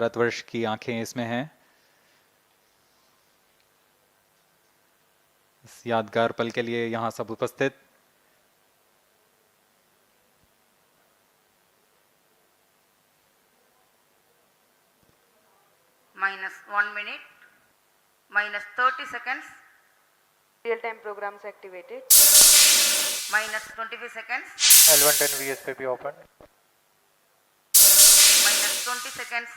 भारतवर्ष की आंखें इसमें हैं। इस यादगार पल के लिए यहाँ सब उपस्थित -1 minute, -30 seconds, real-time programs activated, -25 seconds, L110 VSPP open, -20 seconds,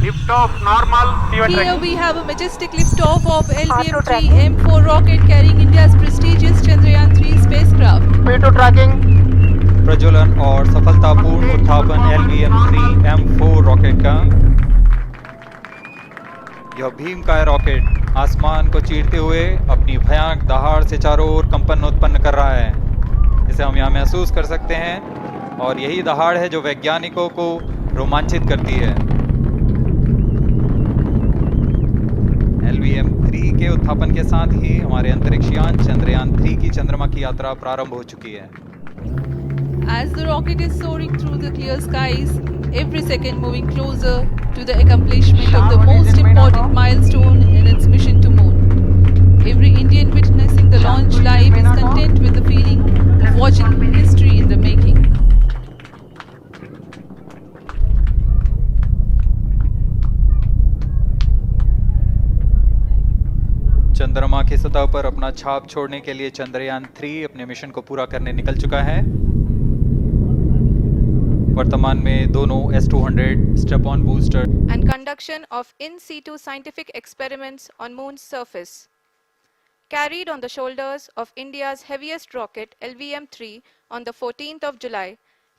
Liftoff normal. Here we have a majestic liftoff of LVM-3 M4 rocket carrying India's prestigious Chandrayaan-3 spacecraft. P2 tracking. प्रज्वलन और सफलतापूर्ण उत्थापन LVM-3 M4 रॉकेट का। यह भीमकाय rocket आसमान को चीरते हुए अपनी भयानक दहाड़ से चारों ओर कंपन उत्पन्न कर रहा है। इसे हम यहाँ महसूस कर सकते हैं और यही दहाड़ है जो वैज्ञानिकों को रोमांचित करती है। LVM-3 के उत्थापन के साथ ही हमारे अंतरिक्ष यान चंद्रयान-3 की चंद्रमा की यात्रा प्रारंभ हो चुकी है। As the rocket is soaring through the clear skies, every second moving closer to the accomplishment of the most important milestone in its mission to moon. Every Indian witnessing the launch live is content with the feeling of watching history in the making. चंद्रमा की सतह पर अपना छाप छोड़ने के लिए चंद्रयान-3 अपने मिशन को पूरा करने निकल चुका है। वर्तमान में दोनों S-200 strap-on booster and conduction of in-situ scientific experiments on Moon's surface. Carried on the shoulders of India's heaviest rocket LVM-3 on the 14th of July,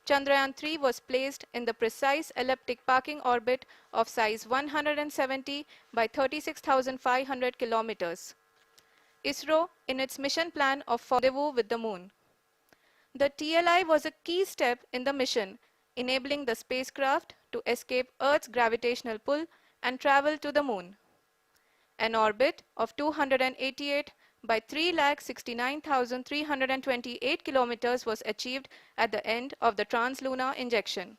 Chandrayaan-3 was placed in the precise elliptic parking orbit of size 170 by 36,500 kilometers. ISRO in its mission plan of rendezvous with the Moon. The TLI was a key step in the mission, enabling the spacecraft to escape Earth's gravitational pull and travel to the Moon. An orbit of 288 by 3,69,328 kilometers was achieved at the end of the translunar injection.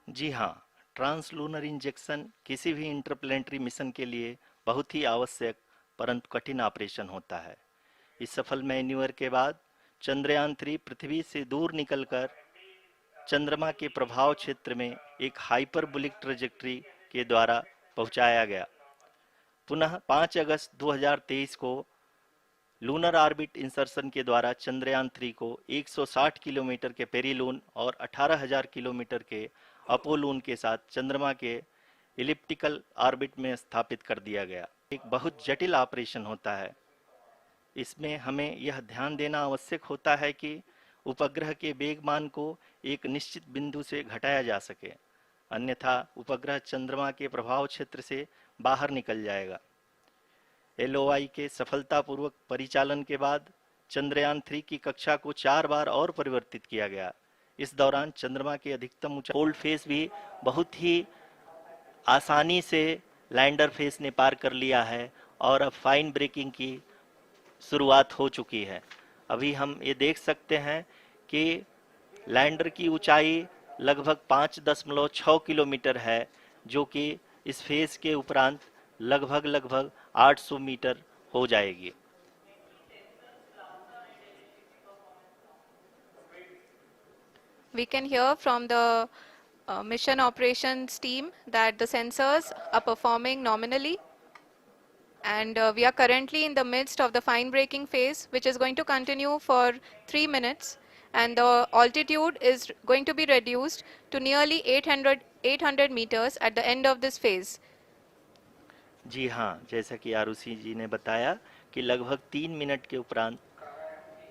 जी हाँ, translunar injection किसी भी interplanetary mission के लिए बहुत ही आवश्यक परंतु कठिन operation होता है। इस सफल मैन्यूवर के बाद चंद्रयान-3 पृथ्वी से दूर निकलकर चंद्रमा के प्रभाव क्षेत्र में एक हाइपरबोलिक ट्रेजेक्टरी के द्वारा पहुंचाया गया। पुनः 5 अगस्त 2023 को लूनर ऑर्बिट इंसर्शन के द्वारा चंद्रयान-3 को 160 किलोमीटर के पेरीलून और 18,000 किलोमीटर के अपोलून के साथ चंद्रमा के इलिप्टिकल ऑर्बिट में स्थापित कर दिया गया। एक बहुत जटिल ऑपरेशन होता है। इसमें हमें यह ध्यान देना आवश्यक होता है कि उपग्रह के वेगमान को एक निश्चित बिंदु से घटाया जा सके, अन्यथा उपग्रह चंद्रमा के प्रभाव क्षेत्र से बाहर निकल जाएगा। LOI के सफलतापूर्वक परिचालन के बाद चंद्रयान-3 की कक्षा को 4 बार और परिवर्तित किया गया। इस दौरान चंद्रमा के अधिकतम ऊंचाई कोल्ड फेस भी बहुत ही आसानी से लैंडर फेस ने पार कर लिया है और अब फाइन ब्रेकिंग की शुरुआत हो चुकी है। अभी हम ये देख सकते हैं कि लैंडर की ऊंचाई लगभग 5.6 किलोमीटर है, जो कि इस फेज के उपरांत लगभग 800 मीटर हो जाएगी। We can hear from the mission operations team that the sensors are performing nominally, and we are currently in the midst of the fine braking phase, which is going to continue for 3 minutes, and the altitude is going to be reduced to nearly 800 meters at the end of this phase. जी हाँ, जैसा कि आरुषि जी ने बताया कि लगभग 3 minute के उपरांत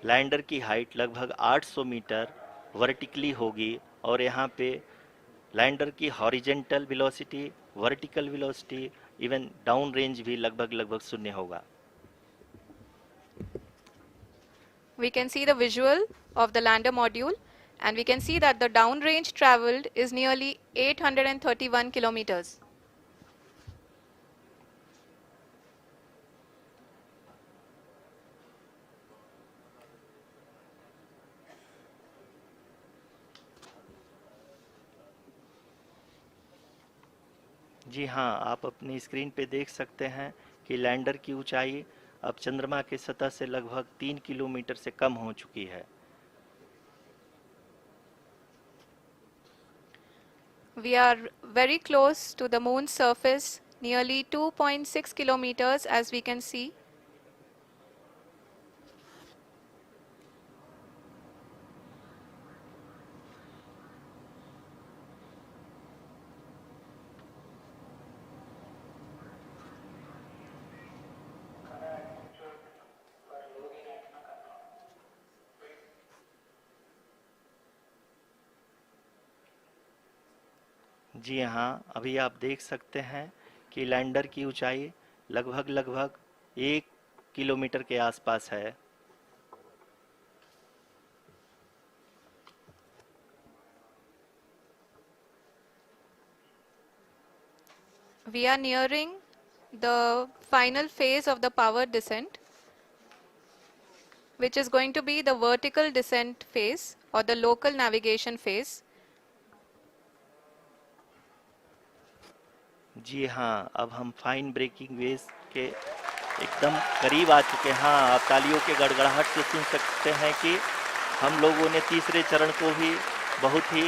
lander की हाइट लगभग 800 मीटर वर्टिकली होगी और यहाँ पे लैंडर की horizontal velocity, vertical velocity, even down range भी लगभग शून्य होगा। We can see the visual of the lander module, and we can see that the downrange traveled is nearly 831 kilometers. जी हाँ, आप अपनी स्क्रीन पे देख सकते हैं कि लैंडर की ऊंचाई अब चंद्रमा के सतह से लगभग 3 किलोमीटर से कम हो चुकी है। We are very close to the moon's surface, nearly 2.6 kilometers, as we can see. जी हाँ, अभी आप देख सकते हैं कि लैंडर की ऊंचाई लगभग 1 किलोमीटर के आसपास है। We are nearing the final phase of the power descent, which is going to be the vertical descent phase or the local navigation phase. जी हाँ, अब हम फाइन ब्रेकिंग वेव्स के एकदम करीब आ चुके हैं। हाँ, आप तालियों के गड़गड़ाहट से सुन सकते हैं कि हम लोगों ने तीसरे चरण को भी बहुत ही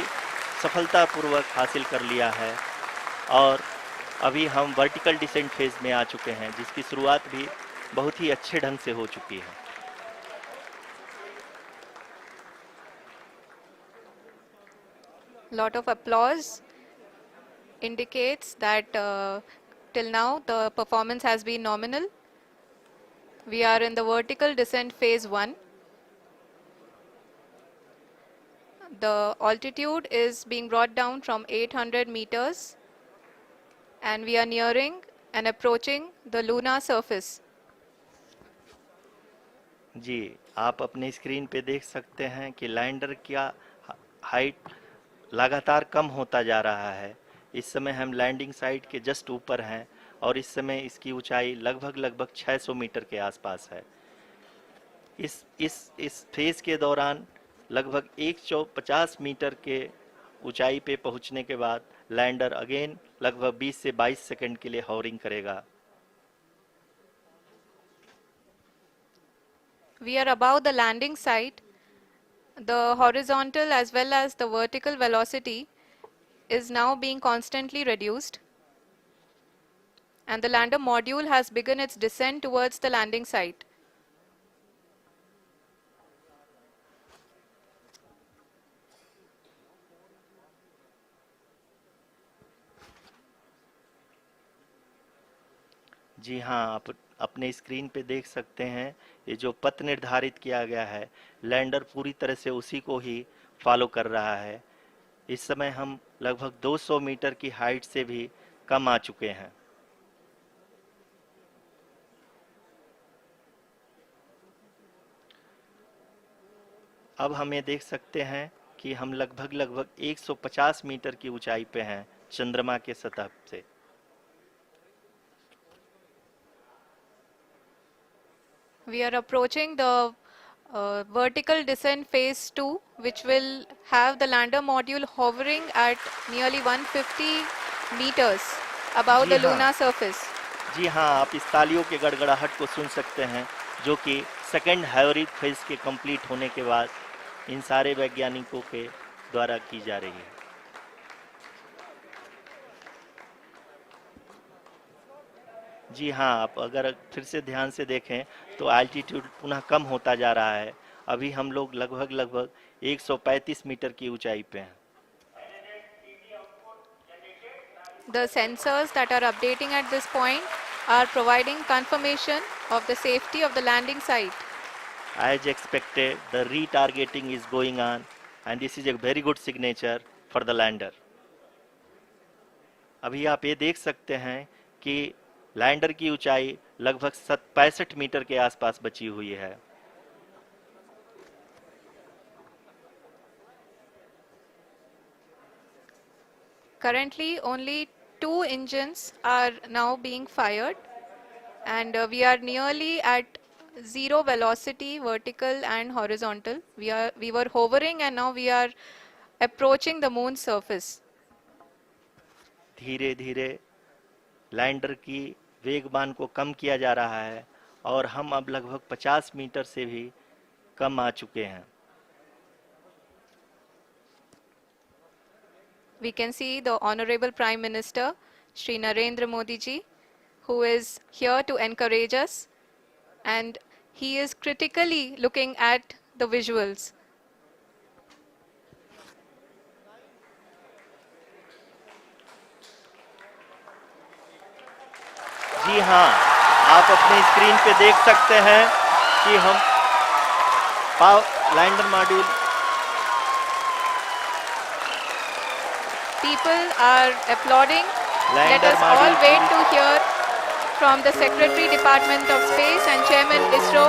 सफलतापूर्वक हासिल कर लिया है और अभी हम वर्टिकल डिसेंट फेज में आ चुके हैं, जिसकी शुरुआत भी बहुत ही अच्छे ढंग से हो चुकी है। Lot of applause indicates that till now the performance has been nominal. We are in the vertical descent phase 1. The altitude is being brought down from 800 meters and we are nearing and approaching the lunar surface. जी, आप अपने screen पे देख सकते हैं कि lander का height लगातार कम होता जा रहा है। इस समय हम लैंडिंग साइट के जस्ट ऊपर हैं और इस समय इसकी ऊंचाई लगभग 600 मीटर के आसपास है। इस फेज के दौरान लगभग 150 मीटर के ऊंचाई पे पहुंचने के बाद लैंडर अगेन लगभग 20 से 22 सेकंड के लिए हॉवरिंग करेगा। We are above the landing site. The horizontal as well as the vertical velocity is now being constantly reduced. And the lander module has begun its descent towards the landing site. जी हाँ, आप अपने screen पे देख सकते हैं ये जो पथ निर्धारित किया गया है, लैंडर पूरी तरह से उसी को ही फॉलो कर रहा है। इस समय हम लगभग 200 मीटर की हाइट से भी कम आ चुके हैं। अब हम ये देख सकते हैं कि हम लगभग 150 मीटर की ऊंचाई पे हैं चंद्रमा के सतह से। We are approaching the vertical descent phase 2, which will have the lander module hovering at nearly 150 meters above the lunar surface. जी हाँ, आप इस तालियों के गड़गड़ाहट को सुन सकते हैं, जो कि सेकंड हाइब्रिड फेज के कंप्लीट होने के बाद इन सारे वैज्ञानिकों के द्वारा की जा रही है। जी हाँ, आप अगर फिर से ध्यान से देखें तो एल्टीट्यूड पुनः कम होता जा रहा है। अभी हम लोग लगभग 135 मीटर की ऊंचाई पे हैं। The sensors that are updating at this point are providing confirmation of the safety of the landing site. As expected, the retargeting is going on and this is a very good signature for the lander. अभी आप ये देख सकते हैं कि lander की ऊंचाई लगभग 65 मीटर के आसपास बची हुई है। Currently, only 2 engines are now being fired, and we are nearly at zero velocity, vertical and horizontal. We were hovering, and now we are approaching the moon's surface. धीरे धीरे लैंडर की वेगमान को कम किया जा रहा है और हम अब लगभग 50 मीटर से भी कम आ चुके हैं। We can see the Honorable Prime Minister, Shri Narendra Modi ji, who is here to encourage us, and he is critically looking at the visuals. जी हाँ, आप अपनी स्क्रीन पे देख सकते हैं कि हम lander module People are applauding. Let Lander us all module wait to hear from the Secretary Department of Space and Chairman ISRO,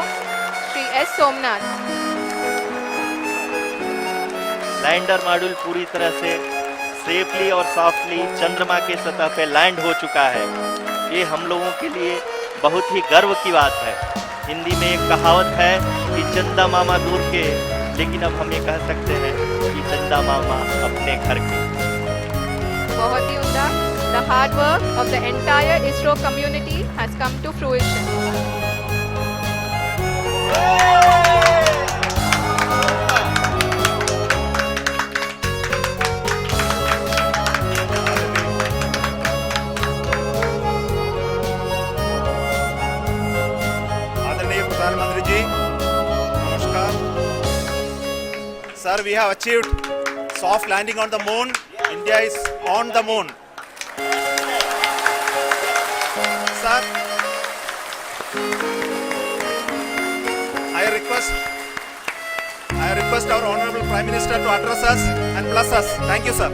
Shri S. Somnath. Lander module पूरी तरह से सेफली और सॉफ्टली चंद्रमा के सतह पे लैंड हो चुका है। ये हम लोगों के लिए बहुत ही गर्व की बात है। हिंदी में एक कहावत है कि चंदा मामा दूर के, लेकिन अब हम ये कह सकते हैं कि चंदा मामा अपने घर के। बहुत ही उम्दा. The hard work of the entire ISRO community has come to fruition. आदरणीय प्रधानमंत्री जी, नमस्कार. Sir, we have achieved soft landing on the moon. India is on the moon. Sir, I request our Honorable Prime Minister to address us and bless us. Thank you, sir.